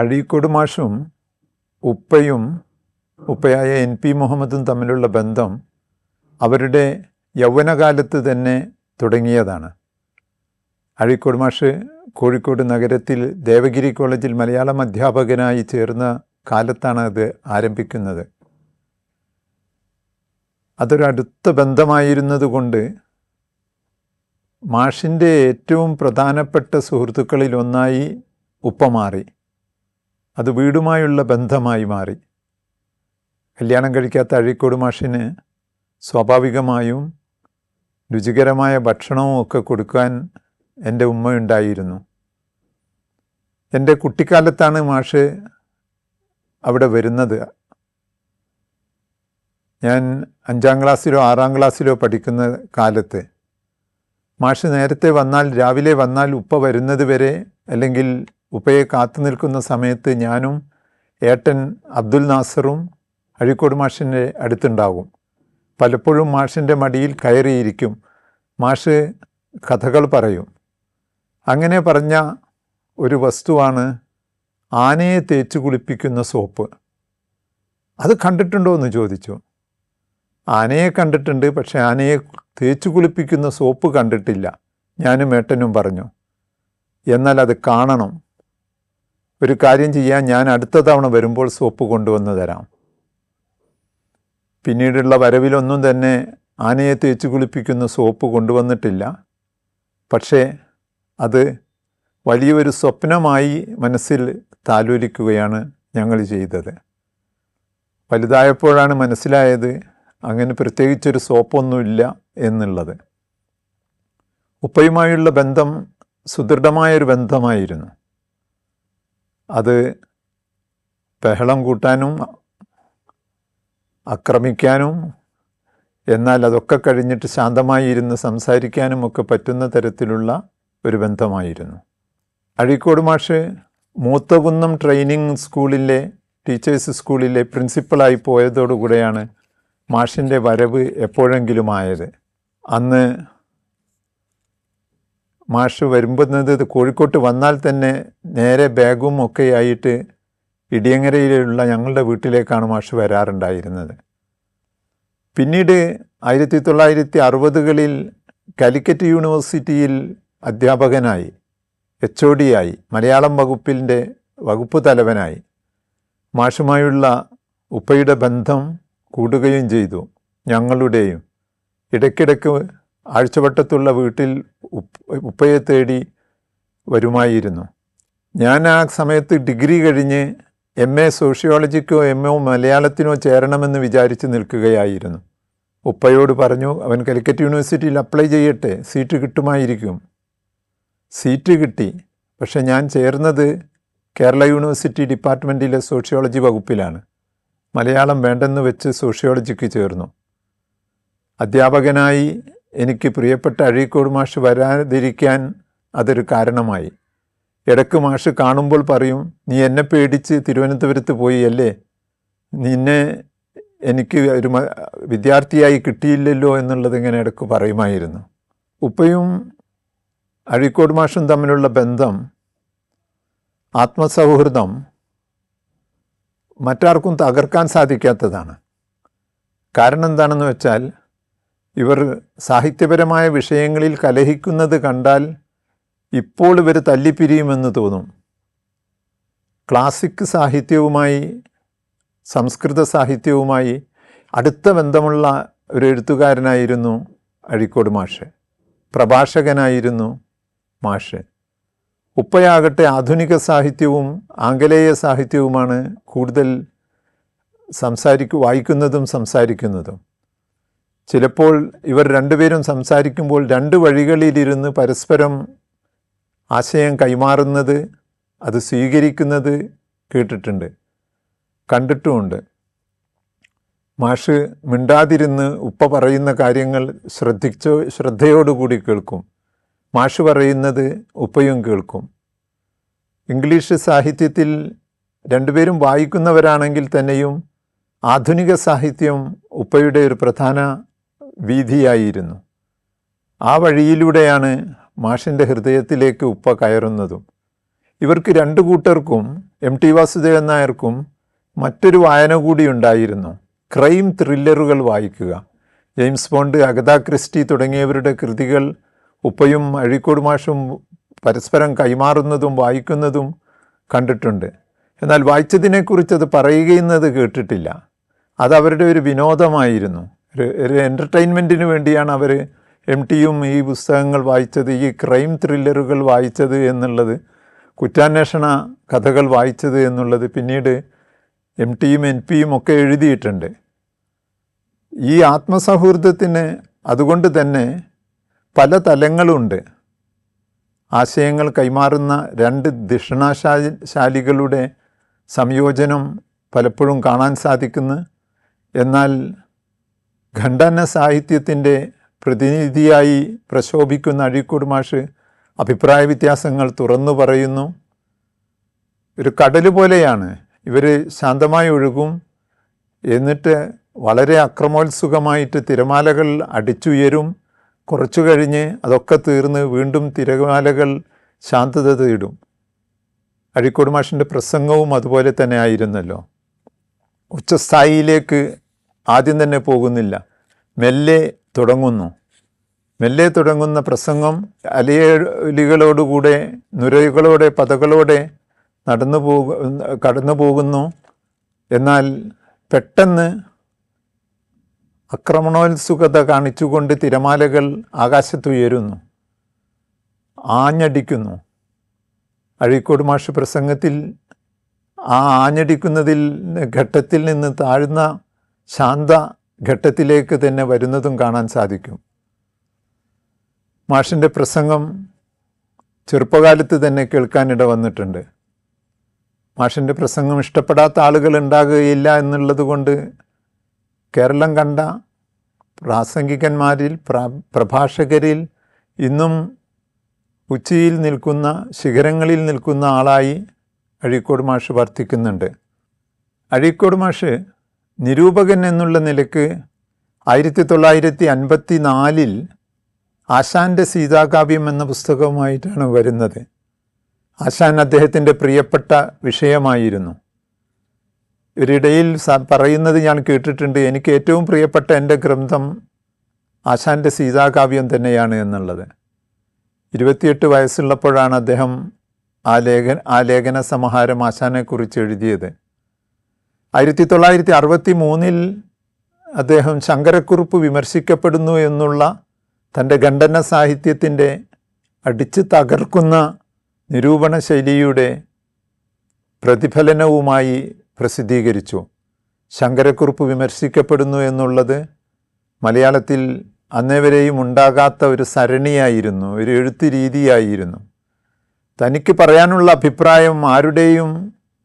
അഴീക്കോട് മാഷും ഉപ്പയും ഉപ്പയായ NP മുഹമ്മദും തമ്മിലുള്ള ബന്ധം അവരുടെ യൗവനകാലത്ത് തന്നെ തുടങ്ങിയതാണ്. അഴീക്കോട് മാഷ് കോഴിക്കോട് നഗരത്തിൽ ദേവഗിരി കോളേജിൽ മലയാളം അധ്യാപകനായി ചേർന്ന കാലത്താണ് അത് ആരംഭിക്കുന്നത്. അതൊരടുത്ത ബന്ധമായിരുന്നതുകൊണ്ട് മാഷിൻ്റെ ഏറ്റവും പ്രധാനപ്പെട്ട സുഹൃത്തുക്കളിലൊന്നായി ഉപ്പ മാറി. അത് വീടുമായുള്ള ബന്ധമായി മാറി. കല്യാണം കഴിക്കാത്ത അഴീക്കോട് മാഷിന് സ്വാഭാവികമായും രുചികരമായ ഭക്ഷണവും ഒക്കെ കൊടുക്കാൻ എൻ്റെ ഉമ്മ ഉണ്ടായിരുന്നു. എൻ്റെ കുട്ടിക്കാലത്താണ് മാഷ് അവിടെ വരുന്നത്. ഞാൻ 5ാം ക്ലാസ്സിലോ 6ാം ക്ലാസ്സിലോ പഠിക്കുന്ന കാലത്ത് മാഷ് നേരത്തെ വന്നാൽ, രാവിലെ വന്നാൽ ഉപ്പ വരുന്നത് വരെ, അല്ലെങ്കിൽ ഉപ്പയെ കാത്തു നിൽക്കുന്ന സമയത്ത് ഞാനും ഏട്ടൻ അബ്ദുൽ നാസറും അഴീക്കോട് മാഷിൻ്റെ അടുത്തുണ്ടാകും. പലപ്പോഴും മാഷിൻ്റെ മടിയിൽ കയറിയിരിക്കും. മാഷ് കഥകൾ പറയും. അങ്ങനെ പറഞ്ഞ ഒരു വസ്തുവാണ് ആനയെ തേച്ച് കുളിപ്പിക്കുന്ന സോപ്പ്. അത് കണ്ടിട്ടുണ്ടോ എന്ന് ചോദിച്ചു. ആനയെ കണ്ടിട്ടുണ്ട്, പക്ഷെ ആനയെ തേച്ച് കുളിപ്പിക്കുന്ന സോപ്പ് കണ്ടിട്ടില്ല. ഞാനും ഏട്ടനും പറഞ്ഞു, എന്നാൽ അത് കാണണം. ഒരു കാര്യം ചെയ്യാൻ, ഞാൻ അടുത്ത തവണ വരുമ്പോൾ സോപ്പ് കൊണ്ടുവന്ന് തരാം. പിന്നീടുള്ള വരവിലൊന്നും തന്നെ ആനയെ തേച്ച് കുളിപ്പിക്കുന്ന സോപ്പ് കൊണ്ടുവന്നിട്ടില്ല. പക്ഷേ അത് വലിയൊരു സ്വപ്നമായി മനസ്സിൽ താലോലിക്കുകയാണ് ഞങ്ങൾ ചെയ്തത്. വലുതായപ്പോഴാണ് മനസ്സിലായത് അങ്ങനെ പ്രത്യേകിച്ചൊരു സോപ്പൊന്നുമില്ല എന്നുള്ളത്. ഉപ്പയുമായുള്ള ബന്ധം സുദൃഢമായൊരു ബന്ധമായിരുന്നു. അത് ബഹളം കൂട്ടാനും ആക്രമിക്കാനും, എന്നാൽ അതൊക്കെ കഴിഞ്ഞിട്ട് ശാന്തമായി ഇരുന്ന് സംസാരിക്കാനും ഒക്കെ പറ്റുന്ന തരത്തിലുള്ള ഒരു ബന്ധമായിരുന്നു. അഴീക്കോട് മാഷ് മൂത്തകുന്നം ട്രെയിനിങ് സ്കൂളിലെ, ടീച്ചേഴ്സ് സ്കൂളിലെ പ്രിൻസിപ്പളായി പോയതോടുകൂടെയാണ് മാഷിൻ്റെ വരവ് എപ്പോഴെങ്കിലും ആയത്. അന്ന് മാഷ് വരുമ്പോൾ കോഴിക്കോട്ട് വന്നാൽ തന്നെ നേരെ ബാഗും ഒക്കെയായിട്ട് ഇടിയങ്ങരയിലുള്ള ഞങ്ങളുടെ വീട്ടിലേക്കാണ് മാഷ് വരാറുണ്ടായിരുന്നത്. പിന്നീട് 1960കളിൽ കാലിക്കറ്റ് യൂണിവേഴ്സിറ്റിയിൽ അധ്യാപകനായി, HOD ആയി, മലയാളം വകുപ്പിൻ്റെ വകുപ്പ് തലവനായി. മാഷുമായുള്ള ഉപ്പയുടെ ബന്ധം കൂടുകയും ചെയ്തു. ഞങ്ങളുടെയും ഇടയ്ക്കിടയ്ക്ക് ആഴ്ചവട്ടത്തുള്ള വീട്ടിൽ ഉപ്പയെ തേടി വരുമായിരുന്നു. ഞാൻ ആ സമയത്ത് ഡിഗ്രി കഴിഞ്ഞ് MA സോഷ്യോളജിക്കോ MO മലയാളത്തിനോ ചേരണമെന്ന് വിചാരിച്ച് നിൽക്കുകയായിരുന്നു. ഉപ്പയോട് പറഞ്ഞു, അവൻ കാലിക്കറ്റ് യൂണിവേഴ്സിറ്റിയിൽ അപ്ലൈ ചെയ്യട്ടെ, സീറ്റ് കിട്ടുമായിരിക്കും. സീറ്റ് കിട്ടി. പക്ഷെ ഞാൻ ചേർന്നത് കേരള യൂണിവേഴ്സിറ്റി ഡിപ്പാർട്ട്മെൻറ്റിലെ സോഷ്യോളജി വകുപ്പിലാണ്. മലയാളം വേണ്ടെന്ന് വെച്ച് സോഷ്യോളജിക്ക് ചേർന്നു. അധ്യാപകനായി എനിക്ക് പ്രിയപ്പെട്ട അഴീക്കോട് മാഷ് വരാതിരിക്കാൻ അതൊരു കാരണമായി. ഇടയ്ക്ക് മാഷ് കാണുമ്പോൾ പറയും, നീ എന്നെ പേടിച്ച് തിരുവനന്തപുരത്ത് പോയി അല്ലേ, നിന്നെ എനിക്ക് ഒരു വിദ്യാർത്ഥിയായി കിട്ടിയില്ലല്ലോ എന്നുള്ളത് ഇങ്ങനെ ഇടയ്ക്ക് പറയുമായിരുന്നു. ഉപ്പയും അഴീക്കോട് മാഷും തമ്മിലുള്ള ബന്ധം, ആത്മസൗഹൃദം മറ്റാർക്കും തകർക്കാൻ സാധിക്കാത്തതാണ്. കാരണം എന്താണെന്ന് വെച്ചാൽ, ഇവർ സാഹിത്യപരമായ വിഷയങ്ങളിൽ കലഹിക്കുന്നത് കണ്ടാൽ ഇപ്പോൾ ഇവർ തല്ലിപ്പിരിയുമെന്ന് തോന്നും. ക്ലാസിക് സാഹിത്യവുമായി, സംസ്കൃത സാഹിത്യവുമായി അടുത്ത ബന്ധമുള്ള ഒരു എഴുത്തുകാരനായിരുന്നു അഴീക്കോട് മാഷ്. പ്രഭാഷകനായിരുന്നു മാഷ്. ഉപ്പയാകട്ടെ ആധുനിക സാഹിത്യവും ആംഗലേയ സാഹിത്യവുമാണ് കൂടുതൽ വായിക്കുന്നതും സംസാരിക്കുന്നതും. ചിലപ്പോൾ ഇവർ രണ്ടുപേരും സംസാരിക്കുമ്പോൾ രണ്ട് വഴികളിലിരുന്ന് പരസ്പരം ആശയം കൈമാറുന്നത്, അത് സ്വീകരിക്കുന്നത് കേട്ടിട്ടുണ്ട്, കണ്ടിട്ടുമുണ്ട്. മാഷ് മിണ്ടാതിരുന്ന് ഉപ്പ പറയുന്ന കാര്യങ്ങൾ ശ്രദ്ധയോടുകൂടി കേൾക്കും. മാഷ് പറയുന്നത് ഉപ്പയും കേൾക്കും. ഇംഗ്ലീഷ് സാഹിത്യത്തിൽ രണ്ടുപേരും വായിക്കുന്നവരാണെങ്കിൽ തന്നെയും ആധുനിക സാഹിത്യം ഉപ്പയുടെ ഒരു പ്രധാന വീഥിയായിരുന്നു. ആ വഴിയിലൂടെയാണ് മാഷിൻ്റെ ഹൃദയത്തിലേക്ക് ഉപ്പ കയറുന്നതും. ഇവർക്ക് രണ്ടു കൂട്ടർക്കും MT വാസുദേവൻ നായർക്കും മറ്റൊരു വായന കൂടി ഉണ്ടായിരുന്നു, ക്രൈം ത്രില്ലറുകൾ വായിക്കുക. ജെയിംസ് ബോണ്ട്, അഗത ക്രിസ്റ്റി തുടങ്ങിയവരുടെ കൃതികൾ ഉപ്പയും അഴീക്കോട് മാഷും പരസ്പരം കൈമാറുന്നതും വായിക്കുന്നതും കണ്ടിട്ടുണ്ട്. എന്നാൽ വായിച്ചതിനെക്കുറിച്ച് അത് പറയുന്നത് കേട്ടിട്ടില്ല. അതവരുടെ ഒരു വിനോദമായിരുന്നു, ഒരു എൻ്റർടൈൻമെൻറ്റിന് വേണ്ടിയാണ് അവർ MTയും ഈ പുസ്തകങ്ങൾ വായിച്ചത്, ഈ ക്രൈം ത്രില്ലറുകൾ വായിച്ചത് എന്നുള്ളത്, കുറ്റാന്വേഷണ കഥകൾ വായിച്ചത് എന്നുള്ളത് പിന്നീട് MTയും NPയും ഒക്കെ എഴുതിയിട്ടുണ്ട്. ഈ ആത്മസൗഹൃദത്തിന് അതുകൊണ്ട് തന്നെ പല തലങ്ങളുണ്ട്. ആശയങ്ങൾ കൈമാറുന്ന രണ്ട് ധിഷണാശാലികളുടെ സംയോജനം പലപ്പോഴും കാണാൻ സാധിക്കുന്നു. എന്നാൽ ഖണ്ഡന സാഹിത്യത്തിൻ്റെ പ്രതിനിധിയായി പ്രശോഭിക്കുന്ന അഴീക്കോട് മാഷ് അഭിപ്രായ വ്യത്യാസങ്ങൾ തുറന്നു പറയുന്നു. ഒരു കടൽ പോലെയാണ്, ഇവർ ശാന്തമായി ഒഴുകും, എന്നിട്ട് വളരെ അക്രമോത്സുകമായിട്ട് തിരമാലകൾ അടിച്ചുയരും. കുറച്ചു കഴിഞ്ഞ് അതൊക്കെ തീർന്ന് വീണ്ടും തിരമാലകൾ ശാന്തത തേടും. അഴീക്കോട് മാഷിൻ്റെ പ്രസംഗവും അതുപോലെ തന്നെ ആയിരുന്നല്ലോ. ഉച്ചസ്ഥായിയിലേക്ക് ആദ്യം തന്നെ പോകുന്നില്ല, മെല്ലെ തുടങ്ങുന്നു. മെല്ലെ തുടങ്ങുന്ന പ്രസംഗം അലയലികളോടുകൂടെ, നുരകളോടെ, പതകളോടെ കടന്നു പോകുന്നു. എന്നാൽ പെട്ടെന്ന് ആക്രമണോത്സുകത കാണിച്ചുകൊണ്ട് തിരമാലകൾ ആകാശത്തുയരുന്നു, ആഞ്ഞടിക്കുന്നു. അഴീക്കോട് മാഷ് പ്രസംഗത്തിൽ ആ ആഞ്ഞടിക്കുന്നതിൽ ഘട്ടത്തിൽ നിന്ന് താഴ്ന്ന ശാന്ത ഘട്ടത്തിലേക്ക് തന്നെ വരുന്നതും കാണാൻ സാധിക്കും. മാഷിൻ്റെ പ്രസംഗം ചെറുപ്പകാലത്ത് തന്നെ കേൾക്കാനിട വന്നിട്ടുണ്ട്. മാഷിൻ്റെ പ്രസംഗം ഇഷ്ടപ്പെടാത്ത ആളുകൾ ഉണ്ടാകുകയില്ല എന്നുള്ളത് കൊണ്ട് കേരളം കണ്ട പ്രാസംഗികന്മാരിൽ, പ്രഭാഷകരിൽ ഇന്നും ഉച്ചിയിൽ നിൽക്കുന്ന, ശിഖരങ്ങളിൽ നിൽക്കുന്ന ആളായി അഴീക്കോട് മാഷ് വർത്തിക്കുന്നുണ്ട്. അഴീക്കോട് മാഷ് നിരൂപകൻ എന്നുള്ള നിലയ്ക്ക് 1954 ആശാൻ്റെ സീതാകാവ്യം എന്ന പുസ്തകവുമായിട്ടാണ് വരുന്നത്. ആശാൻ അദ്ദേഹത്തിൻ്റെ പ്രിയപ്പെട്ട വിഷയമായിരുന്നു. ഒരിടയിൽ പറയുന്നത് ഞാൻ കേട്ടിട്ടുണ്ട്, എനിക്ക് ഏറ്റവും പ്രിയപ്പെട്ട എൻ്റെ ഗ്രന്ഥം ആശാൻ്റെ സീതാകാവ്യം തന്നെയാണ് എന്നുള്ളത്. 28 വയസ്സുള്ളപ്പോഴാണ് അദ്ദേഹം ആ ലേഖന സമാഹാരം ആശാനെക്കുറിച്ച് എഴുതിയത്. 1963 അദ്ദേഹം ശങ്കരക്കുറുപ്പ് വിമർശിക്കപ്പെടുന്നു എന്നുള്ള തൻ്റെ ഖണ്ഡന സാഹിത്യത്തിൻ്റെ അടിച്ച് തകർക്കുന്ന നിരൂപണ ശൈലിയുടെ പ്രതിഫലനവുമായി പ്രസിദ്ധീകരിച്ചു. ശങ്കരക്കുറുപ്പ് വിമർശിക്കപ്പെടുന്നു എന്നുള്ളത് മലയാളത്തിൽ അന്നേവരെയും ഉണ്ടാകാത്ത ഒരു സരണിയായിരുന്നു, ഒരു എഴുത്ത് രീതിയായിരുന്നു. തനിക്ക് പറയാനുള്ള അഭിപ്രായം, ആരുടെയും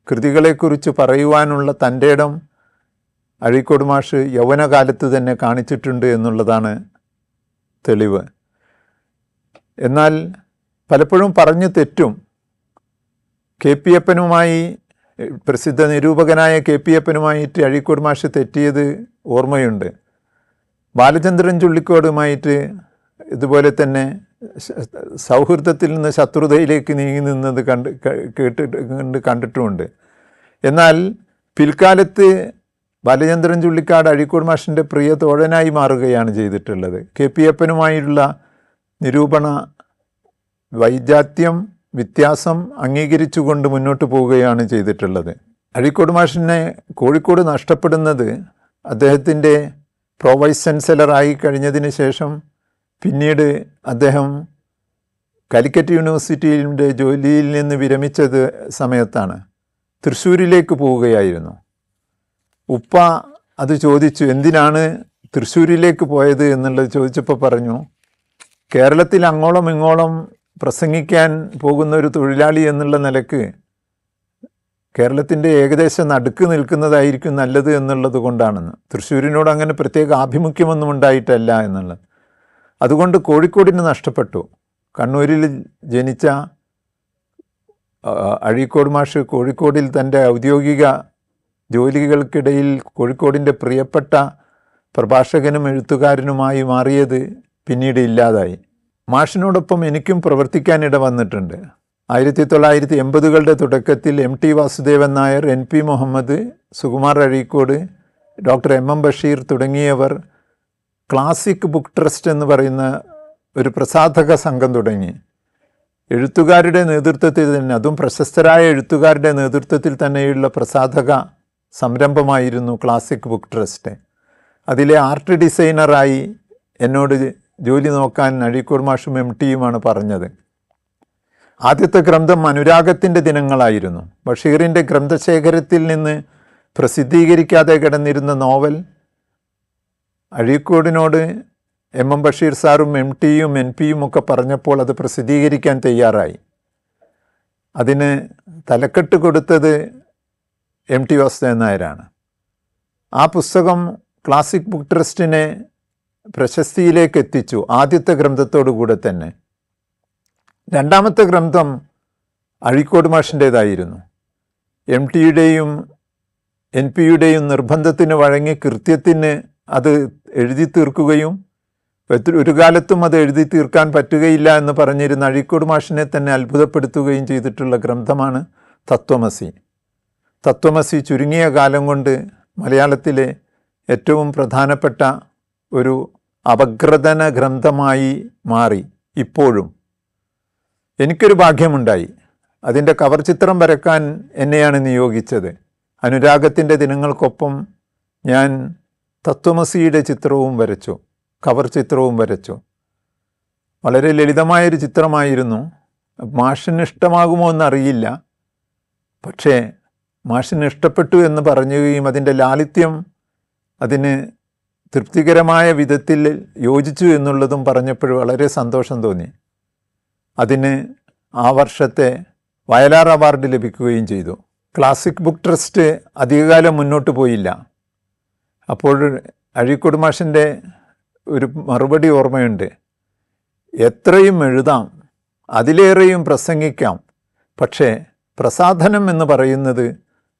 കൃതികളെക്കുറിച്ച് പറയുവാനുള്ള തൻ്റെ ഇടം അഴീക്കോട് മാഷ് യൗവനകാലത്ത് തന്നെ കാണിച്ചിട്ടുണ്ട് എന്നുള്ളതാണ് തെളിവ്. എന്നാൽ പലപ്പോഴും പറഞ്ഞു തെറ്റും. KP അപ്പനുമായി, പ്രസിദ്ധ നിരൂപകനായ KP അപ്പനുമായിട്ട് അഴീക്കോട് മാഷ് തെറ്റിയത് ഓർമ്മയുണ്ട്. ബാലചന്ദ്രൻ ചുള്ളിക്കോടുമായിട്ട് ഇതുപോലെ തന്നെ സൗഹൃദത്തിൽ നിന്ന് ശത്രുതയിലേക്ക് നീങ്ങി നിന്നത് കണ്ടിട്ടുമുണ്ട്. എന്നാൽ പിൽക്കാലത്ത് ബാലചന്ദ്രൻ ചുള്ളിക്കാട് അഴീക്കോട് മാഷിൻ്റെ പ്രിയ തോഴനായി മാറുകയാണ് ചെയ്തിട്ടുള്ളത്. KP അപ്പനുമായുള്ള നിരൂപണ വൈജാത്യം, വ്യത്യാസം അംഗീകരിച്ചുകൊണ്ട് മുന്നോട്ട് പോവുകയാണ് ചെയ്തിട്ടുള്ളത്. അഴീക്കോട് മാഷിനെ കോഴിക്കോട് നഷ്ടപ്പെടുന്നത് അദ്ദേഹത്തിൻ്റെ പ്രൊവൈസ് ചാൻസലറായി കഴിഞ്ഞതിന് ശേഷം പിന്നീട് അദ്ദേഹം കാലിക്കറ്റ് യൂണിവേഴ്സിറ്റിയുടെ ജോലിയിൽ നിന്ന് വിരമിച്ചത് സമയത്താണ്. തൃശ്ശൂരിലേക്ക് പോവുകയായിരുന്നു. ഉപ്പ അത് ചോദിച്ചു, എന്തിനാണ് തൃശ്ശൂരിലേക്ക് പോയത് എന്നുള്ളത് ചോദിച്ചപ്പോൾ പറഞ്ഞു, കേരളത്തിൽ അങ്ങോളം ഇങ്ങോളം പ്രസംഗിക്കാൻ പോകുന്ന ഒരു തൊഴിലാളി എന്നുള്ള നിലക്ക് കേരളത്തിൻ്റെ ഏകദേശം നടുക്ക് നിൽക്കുന്നതായിരിക്കും നല്ലത് എന്നുള്ളത് കൊണ്ടാണെന്ന്. തൃശ്ശൂരിനോട് അങ്ങനെ പ്രത്യേക ആഭിമുഖ്യമൊന്നും ഉണ്ടായിട്ടല്ല എന്നുള്ളത്. അതുകൊണ്ട് കോഴിക്കോടിന് നഷ്ടപ്പെട്ടു. കണ്ണൂരിൽ ജനിച്ച അഴീക്കോട് മാഷ് കോഴിക്കോടിൽ തൻ്റെ ഔദ്യോഗിക ജോലികൾക്കിടയിൽ കോഴിക്കോടിൻ്റെ പ്രിയപ്പെട്ട പ്രഭാഷകനും എഴുത്തുകാരനുമായി മാറിയത് പിന്നീട് ഇല്ലാതായി. മാഷിനോടൊപ്പം എനിക്കും പ്രവർത്തിക്കാനിട വന്നിട്ടുണ്ട്. 1980-കളുടെ തുടക്കത്തിൽ MT Vasudevan Nair, NP Muhammad, Sukumar Azhikode, doctor MM Basheer തുടങ്ങിയവർ ക്ലാസിക് ബുക്ക് ട്രസ്റ്റ് എന്ന് പറയുന്ന ഒരു പ്രസാധക സംഘം തുടങ്ങി. എഴുത്തുകാരുടെ നേതൃത്വത്തിൽ തന്നെ, അതും പ്രശസ്തരായ എഴുത്തുകാരുടെ നേതൃത്വത്തിൽ തന്നെയുള്ള പ്രസാധക സംരംഭമായിരുന്നു ക്ലാസിക് ബുക്ക് ട്രസ്റ്റ്. അതിലെ ആർട്ട് ഡിസൈനറായി എന്നോട് ജോലി നോക്കാൻ അഴീക്കോട് മാഷും MTയുമാണ് പറഞ്ഞത്. ആദ്യത്തെ ഗ്രന്ഥം അനുരാഗത്തിൻ്റെ ദിനങ്ങളായിരുന്നു. ബഷീറിൻ്റെ ഗ്രന്ഥശേഖരത്തിൽ നിന്ന് പ്രസിദ്ധീകരിക്കാതെ കിടന്നിരുന്ന നോവൽ അഴീക്കോടിനോട് MM ബഷീർ സാറും MTയും NPയും ഒക്കെ പറഞ്ഞപ്പോൾ അത് പ്രസിദ്ധീകരിക്കാൻ തയ്യാറായി. അതിന് തലക്കെട്ട് കൊടുത്തത് MT വാസുദേവൻ നായരാണ്. ആ പുസ്തകം ക്ലാസിക് ബുക്ക് ട്രസ്റ്റിനെ പ്രശസ്തിയിലേക്ക് എത്തിച്ചു, ആദ്യത്തെ ഗ്രന്ഥത്തോടു കൂടെ തന്നെ. രണ്ടാമത്തെ ഗ്രന്ഥം അഴീക്കോട് മാഷിൻ്റേതായിരുന്നു. MTയുടെയും NPയുടെയും നിർബന്ധത്തിന് വഴങ്ങി കൃത്യത്തിന് അത് എഴുതി തീർക്കുകയും ഒരു കാലത്തും അത് എഴുതി തീർക്കാൻ പറ്റുകയില്ല എന്ന് പറഞ്ഞിരുന്ന അഴീക്കോട് മാഷിനെ തന്നെ അത്ഭുതപ്പെടുത്തുകയും ചെയ്തിട്ടുള്ള ഗ്രന്ഥമാണ് തത്വമസി. തത്വമസി ചുരുങ്ങിയ കാലം കൊണ്ട് മലയാളത്തിലെ ഏറ്റവും പ്രധാനപ്പെട്ട ഒരു അപഗ്രഥന ഗ്രന്ഥമായി മാറി. ഇപ്പോഴും എനിക്കൊരു ഭാഗ്യമുണ്ടായി. അതിൻ്റെ കവർ ചിത്രം വരയ്ക്കാൻ എന്നെയാണ് നിയോഗിച്ചത്. അനുരാഗത്തിൻ്റെ ദിനങ്ങൾക്കൊപ്പം ഞാൻ തത്വമസിയുടെ ചിത്രവും വരച്ചു, കവർ ചിത്രവും വരച്ചു. വളരെ ലളിതമായൊരു ചിത്രമായിരുന്നു. മാഷിന് ഇഷ്ടമാകുമോ എന്നറിയില്ല, പക്ഷേ മാഷിന് ഇഷ്ടപ്പെട്ടു എന്ന് പറയുകയും അതിൻ്റെ ലാളിത്യം അതിന് തൃപ്തികരമായ വിധത്തിൽ യോജിച്ചു എന്നുള്ളതും പറഞ്ഞപ്പോൾ വളരെ സന്തോഷം തോന്നി. അതിന് ആ വർഷത്തെ വയലാർ അവാർഡ് ലഭിക്കുകയും ചെയ്തു. ക്ലാസിക് ബുക്ക് ട്രസ്റ്റ് അധികകാലം മുന്നോട്ട് പോയില്ല. അപ്പോൾ അഴീക്കോട് മാഷിൻ്റെ ഒരു മറുപടി ഓർമ്മയുണ്ട്: എത്രയും എഴുതാം, അതിലേറെയും പ്രസംഗിക്കാം, പക്ഷേ പ്രസാധനം എന്ന് പറയുന്നത്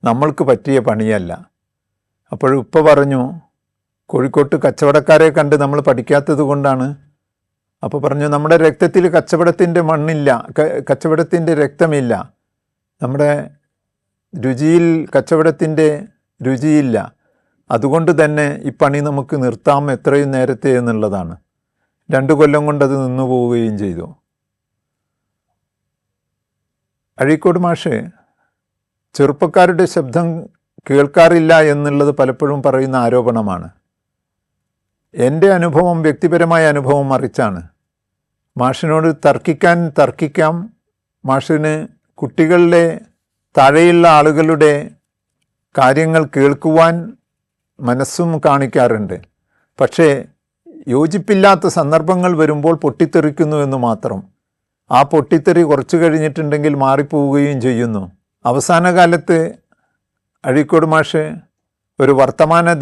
നമ്മൾക്ക് പറ്റിയ പണിയല്ല. അപ്പോൾ ഉപ്പ പറഞ്ഞു, കോഴിക്കോട്ട് കച്ചവടക്കാരെ കണ്ട് നമ്മൾ പഠിക്കാത്തത് കൊണ്ടാണ്. അപ്പോൾ പറഞ്ഞു, നമ്മുടെ രക്തത്തിൽ കച്ചവടത്തിൻ്റെ മണ്ണില്ല, കച്ചവടത്തിൻ്റെ രക്തമില്ല, നമ്മുടെ രുചിയിൽ കച്ചവടത്തിൻ്റെ രുചിയില്ല, അതുകൊണ്ട് തന്നെ ഈ പണി നമുക്ക് നിർത്താം എത്രയും നേരത്തെ എന്നുള്ളതാണ്. 2 കൊല്ലം കൊണ്ടത് നിന്നു പോവുകയും ചെയ്തു. അഴീക്കോട് മാഷ് ചെറുപ്പക്കാരുടെ ശബ്ദം കേൾക്കാറില്ല എന്നുള്ളത് പലപ്പോഴും പറയുന്ന ആരോപണമാണ്. എൻ്റെ അനുഭവം, വ്യക്തിപരമായ അനുഭവം മറിച്ചാണ്. മാഷിനോട് തർക്കിക്കാം. മാഷിന് കുട്ടികളുടെ താഴെയുള്ള ആളുകളുടെ കാര്യങ്ങൾ കേൾക്കുവാൻ മനസ്സും കാണിക്കാറുണ്ട്. പക്ഷേ യോജിപ്പില്ലാത്ത സന്ദർഭങ്ങൾ വരുമ്പോൾ പൊട്ടിത്തെറിക്കുന്നു എന്ന് മാത്രം. ആ പൊട്ടിത്തെറി കുറച്ച് കഴിഞ്ഞിട്ടുണ്ടെങ്കിൽ മാറിപ്പോവുകയും ചെയ്യുന്നു. അവസാന കാലത്ത് അഴീക്കോട് മാഷ് ഒരു വർത്തമാനം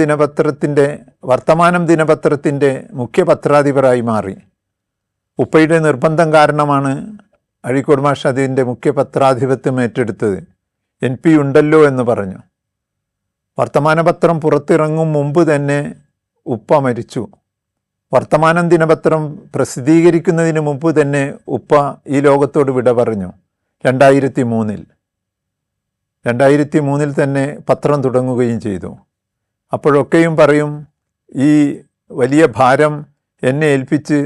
ദിനപത്രത്തിൻ്റെ മുഖ്യ പത്രാധിപരായി മാറി. ഉപ്പയുടെ നിർബന്ധം കാരണമാണ് അഴീക്കോട് മാഷ് അതിൻ്റെ മുഖ്യ പത്രാധിപത്യം ഏറ്റെടുത്തത്. NP ഉണ്ടല്ലോ എന്ന് പറഞ്ഞു. വർത്തമാനപത്രം പുറത്തിറങ്ങും മുമ്പ് തന്നെ ഉപ്പ മരിച്ചു. വർത്തമാനം ദിനപത്രം പ്രസിദ്ധീകരിക്കുന്നതിന് മുമ്പ് തന്നെ ഉപ്പ ഈ ലോകത്തോട് വിട പറഞ്ഞു. 2003 തന്നെ പത്രം തുടങ്ങുകയും ചെയ്തു. അപ്പോഴൊക്കെയും പറയും, ഈ വലിയ ഭാരം എന്നെ ഏൽപ്പിച്ച്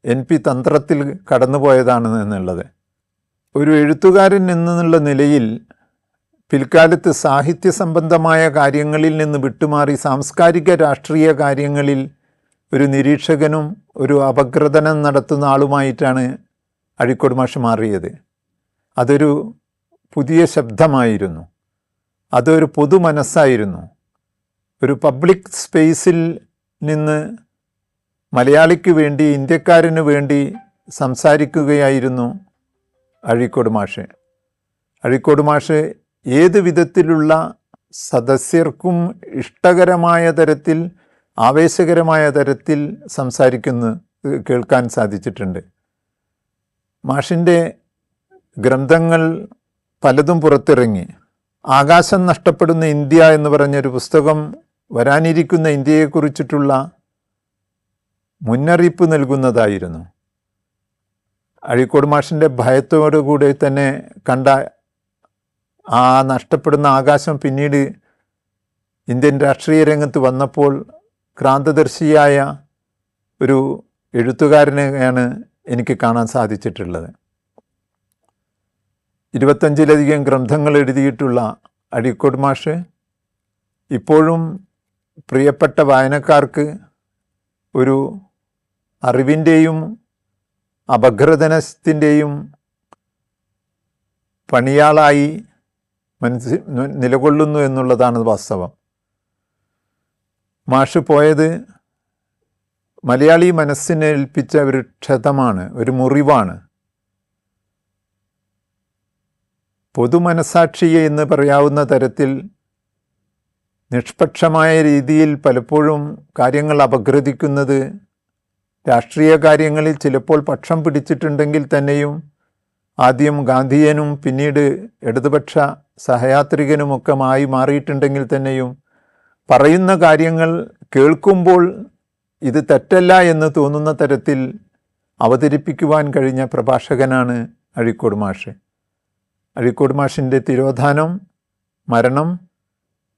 NP തന്ത്രത്തിൽ കടന്നുപോയതാണ് എന്നുള്ളത്. ഒരു എഴുത്തുകാരൻ എന്നുള്ള നിലയിൽ പിൽക്കാലത്ത് സാഹിത്യ സംബന്ധമായ കാര്യങ്ങളിൽ നിന്ന് വിട്ടുമാറി സാംസ്കാരിക രാഷ്ട്രീയ കാര്യങ്ങളിൽ ഒരു നിരീക്ഷകനും ഒരു അപഗ്രഥനം നടത്തുന്ന ആളുമായിട്ടാണ് അഴീക്കോട് മാഷ് മാറിയത്. അതൊരു പുതിയ ശബ്ദമായിരുന്നു, അതൊരു പൊതു മനസ്സായിരുന്നു. ഒരു പബ്ലിക് സ്പേസിൽ നിന്ന് മലയാളിക്ക് വേണ്ടി, ഇന്ത്യക്കാരന് വേണ്ടി സംസാരിക്കുകയായിരുന്നു അഴീക്കോട് മാഷ്. അഴീക്കോട് മാഷ് ഏത് വിധത്തിലുള്ള സദസ്യർക്കും ഇഷ്ടകരമായ തരത്തിൽ, ആവേശകരമായ തരത്തിൽ കേൾക്കാൻ സാധിച്ചിട്ടുണ്ട്. മാഷിൻ്റെ ഗ്രന്ഥങ്ങൾ പലതും പുറത്തിറങ്ങി. ആകാശം നഷ്ടപ്പെടുന്ന ഇന്ത്യ എന്ന് പറഞ്ഞൊരു പുസ്തകം വരാനിരിക്കുന്ന ഇന്ത്യയെക്കുറിച്ചിട്ടുള്ള മുന്നറിയിപ്പ് നൽകുന്നതായിരുന്നു. അഴീക്കോട് മാഷിൻ്റെ ഭയത്തോടു കൂടി തന്നെ കണ്ട ആ നഷ്ടപ്പെടുന്ന ആകാശം പിന്നീട് ഇന്ത്യൻ രാഷ്ട്രീയ രംഗത്ത് വന്നപ്പോൾ ക്രാന്തദർശിയായ ഒരു എഴുത്തുകാരനെയാണ് എനിക്ക് കാണാൻ സാധിച്ചിട്ടുള്ളത്. 25ലധികം ഗ്രന്ഥങ്ങൾ എഴുതിയിട്ടുള്ള അഴീക്കോട് മാഷ് ഇപ്പോഴും പ്രിയപ്പെട്ട വായനക്കാർക്ക് ഒരു അറിവിൻ്റെയും അപഗ്രഥനത്തിൻ്റെയും പണിയാളായി നിലകൊള്ളുന്നു എന്നുള്ളതാണ് വാസ്തവം. മാഷ് പോയത് മലയാളി മനസ്സിനെ ഏൽപ്പിച്ച ഒരു ക്ഷതമാണ്, ഒരു മുറിവാണ്. പൊതുമനസാക്ഷിയെ എന്ന് പറയാവുന്ന തരത്തിൽ നിഷ്പക്ഷമായ രീതിയിൽ പലപ്പോഴും കാര്യങ്ങൾ അപഗ്രഥിക്കുന്നത്, രാഷ്ട്രീയ കാര്യങ്ങളിൽ ചിലപ്പോൾ പക്ഷം പിടിച്ചിട്ടുണ്ടെങ്കിൽ തന്നെയും ആദ്യം ഗാന്ധിയനും പിന്നീട് ഇടതുപക്ഷ സഹയാത്രികനുമൊക്കെ മാറിയിട്ടുണ്ടെങ്കിൽ തന്നെയും പറയുന്ന കാര്യങ്ങൾ കേൾക്കുമ്പോൾ ഇത് തെറ്റല്ല എന്ന് തോന്നുന്ന തരത്തിൽ അവതരിപ്പിക്കുവാൻ കഴിഞ്ഞ പ്രഭാഷകനാണ് അഴീക്കോട് മാഷ്. അഴീക്കോട് മാഷിൻ്റെ തിരോധാനം, മരണം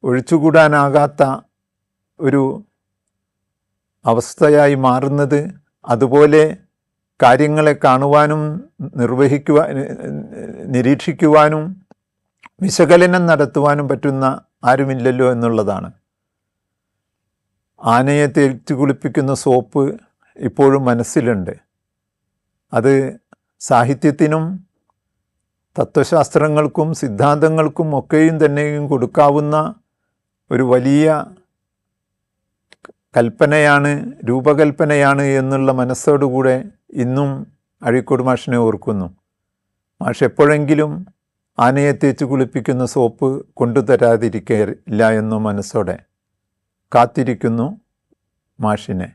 ഒഴിച്ചുകൂടാനാകാത്ത ഒരു അവസ്ഥയായി മാറുന്നത്, അതുപോലെ കാര്യങ്ങളെ കാണുവാനും നിരീക്ഷിക്കുവാനും വിശകലനം നടത്തുവാനും പറ്റുന്ന ആരുമില്ലല്ലോ എന്നുള്ളതാണ്. ആനയെ തേച്ച് കുളിപ്പിക്കുന്ന സോപ്പ് ഇപ്പോഴും മനസ്സിലുണ്ട്. അത് സാഹിത്യത്തിനും തത്വശാസ്ത്രങ്ങൾക്കും സിദ്ധാന്തങ്ങൾക്കും ഒക്കെയും തന്നെയും കൊടുക്കാവുന്ന ഒരു വലിയ കൽപ്പനയാണ്, രൂപകൽപ്പനയാണ് എന്നുള്ള മനസ്സോടുകൂടെ ഇന്നും അഴീക്കോട് മാഷിനെ ഓർക്കുന്നു. മാഷ് എപ്പോഴെങ്കിലും ആനയെ തേച്ച് കുളിപ്പിക്കുന്ന സോപ്പ് കൊണ്ടുതരാതിരിക്കില്ല എന്ന മനസ്സോടെ കാത്തിരിക്കുന്നു മാഷിനെ.